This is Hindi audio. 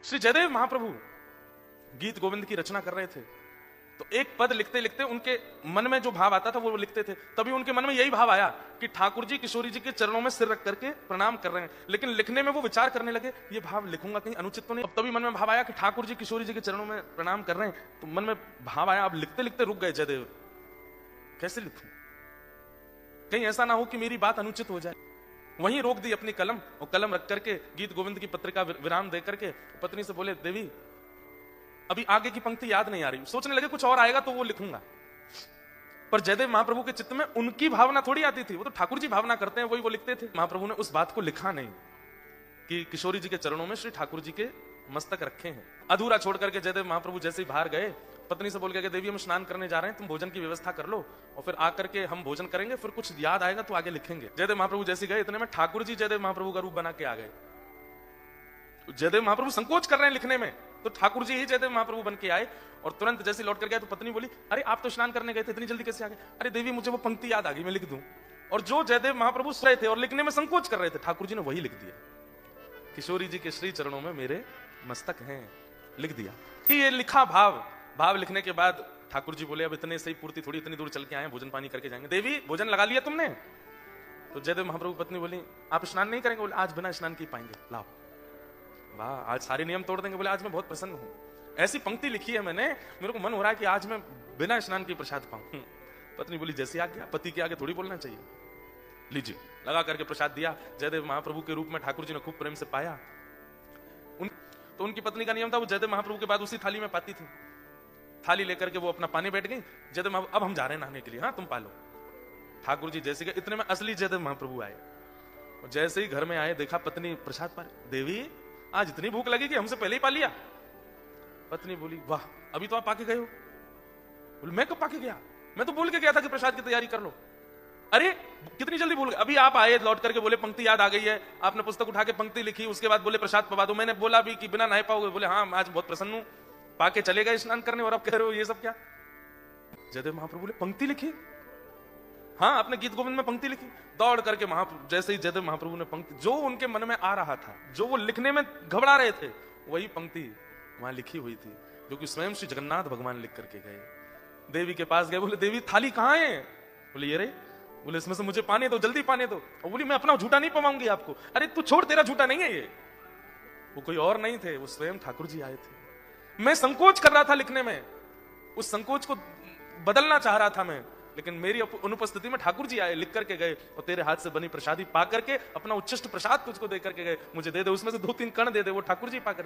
श्री जयदेव महाप्रभु गीत गोविंद की रचना कर रहे थे, तो एक पद लिखते लिखते उनके मन में जो भाव आता था वो लिखते थे। तभी उनके मन में यही भाव आया कि ठाकुर जी किशोरी जी के चरणों में सिर रख करके प्रणाम कर रहे हैं। लेकिन लिखने में वो विचार करने लगे, ये भाव लिखूंगा कहीं अनुचित तो नहीं। अब तभी मन में भाव आया कि ठाकुर जी किशोरी जी के चरणों में प्रणाम कर रहे हैं, तो मन में भाव आया, अब लिखते लिखते रुक गए जयदेव, कैसे लिखूं, कहीं ऐसा ना हो कि मेरी बात अनुचित हो जाए। वहीं रोक दी अपनी कलम, और कलम रख करके गीत गोविंद की पत्रिका विराम दे करके पत्नी से बोले, देवी अभी आगे की पंक्ति याद नहीं आ रही। सोचने लगे कुछ और आएगा तो वो लिखूंगा। पर जयदेव महाप्रभु के चित्त में उनकी भावना थोड़ी आती थी, वो तो ठाकुर जी भावना करते हैं, वही वो लिखते थे। महाप्रभु ने उस बात को लिखा नहीं कि किशोरी जी के चरणों में श्री ठाकुर जी के मस्तक रखे हैं। अधूरा छोड़ करके जयदेव महाप्रभु जैसे ही बाहर गए, पत्नी से बोल गया कि देवी हम स्नान करने जा रहे हैं, तुम भोजन की व्यवस्था कर लो और फिर आकर के हम भोजन करेंगे, फिर कुछ याद आएगा तो आगे लिखेंगे। जयदेव महाप्रभु जैसे गए, इतने में ठाकुर जी जयदेव महाप्रभु का रूप बना के आ गए। जयदेव महाप्रभु संकोच कर रहे हैं लिखने में, तो ठाकुर जी ही जयदेव महाप्रभु बन के आए और तुरंत जैसे लौट कर गए तो पत्नी बोली, अरे आप तो स्नान करने गए थे, इतनी जल्दी कैसे आ गए? अरे देवी मुझे वो पंक्ति याद आ गई, मैं लिख दूं। और जो जयदेव महाप्रभु सोए थे और लिखने में संकोच कर रहे थे, ठाकुर जी ने वही लिख दिया, किशोरी जी के श्री चरणों में मेरे मस्तक हैं, लिख दिया। ये लिखा भाव लिखने के बाद ठाकुर जी बोले, अब इतने सही पूर्ति थोड़ी, इतनी दूर चल के आए, भोजन पानी करके जाएंगे। देवी भोजन लगा लिया तुमने? तो जयदेव महाप्रभु पत्नी बोली, आप स्नान नहीं करेंगे? बोले आज बिना स्नान के पाएंगे, लाओ। वाह, आज सारे नियम तोड़ देंगे। बोले आज मैं बहुत प्रसन्न हूं, ऐसी पंक्ति लिखी है मैंने, मेरे को मन हो रहा है कि आज मैं बिना स्नान के प्रसाद पाऊं। पत्नी बोली, जैसे आज्ञा, पति के आगे थोड़ी बोलना चाहिए, लीजिए। लगा करके प्रसाद दिया। जयदेव महाप्रभु के रूप में ठाकुर जी ने खूब प्रेम से पाया। तो उनकी पत्नी का नियम था, वो जयदेव महाप्रभु के बाद उसी थाली में पाती थी। थाली लेकर के वो अपना पानी बैठ गई। जयदेव महाप्रभु, अब हम जा रहे हैं नहाने के लिए, हाँ तुम पालो। ठाकुर जी जैसे गए, इतने में असली जयदेव महाप्रभु आए। जैसे ही घर में आए, देखा पत्नी प्रसाद पा रही। देवी आज इतनी भूख लगी कि हमसे पहले ही पा लिया। पत्नी बोली, वाह, अभी तो आप पाके गए हो। बोले, मैं कब पाके गया? मैं तो बोल के गया था कि प्रसाद की तैयारी कर लो। अरे कितनी जल्दी भूल गए? अभी आप आए लौट करके, बोले पंक्ति याद आ गई है, आपने पुस्तक उठा के पंक्ति लिखी, उसके बाद बोले प्रसाद पवा दो। मैंने बोला भी कि बिना नहाए पाओगे? बोले हाँ, आज बहुत प्रसन्न हूं, पाके चले गए स्नान करने, और अब कह रहे हो ये सब क्या? जयदेव महाप्रभु बोले, पंक्ति लिखी? हाँ, आपने गीत गोविंद में पंक्ति लिखी। दौड़ करके महाप्रभु, जैसे ही जयदेव महाप्रभु ने पंक्ति, जो उनके मन में आ रहा था, जो वो लिखने में घबरा रहे थे, वही पंक्ति वहां लिखी हुई थी, जो कि स्वयं श्री जगन्नाथ भगवान लिख करके गए। देवी के पास गए, बोले देवी थाली कहाँ है? बोले ये रे। बोले इसमें से मुझे पानी दो, जल्दी पानी दो। और बोली मैं अपना झूठा नहीं पवाऊंगी आपको। अरे तू छोड़, तेरा झूठा नहीं है ये। वो कोई और नहीं थे, वो स्वयं ठाकुर जी आए थे। मैं संकोच कर रहा था लिखने में, उस संकोच को बदलना चाह रहा था मैं, लेकिन मेरी अनुपस्थिति में ठाकुर जी आए, लिख करके गए, और तेरे हाथ से बनी प्रसादी पा करके अपना उच्चिष्ट प्रसाद तुझको दे करके गए। मुझे दे दे, उसमें से 2-3 कण दे दे। वो ठाकुर जी पा करके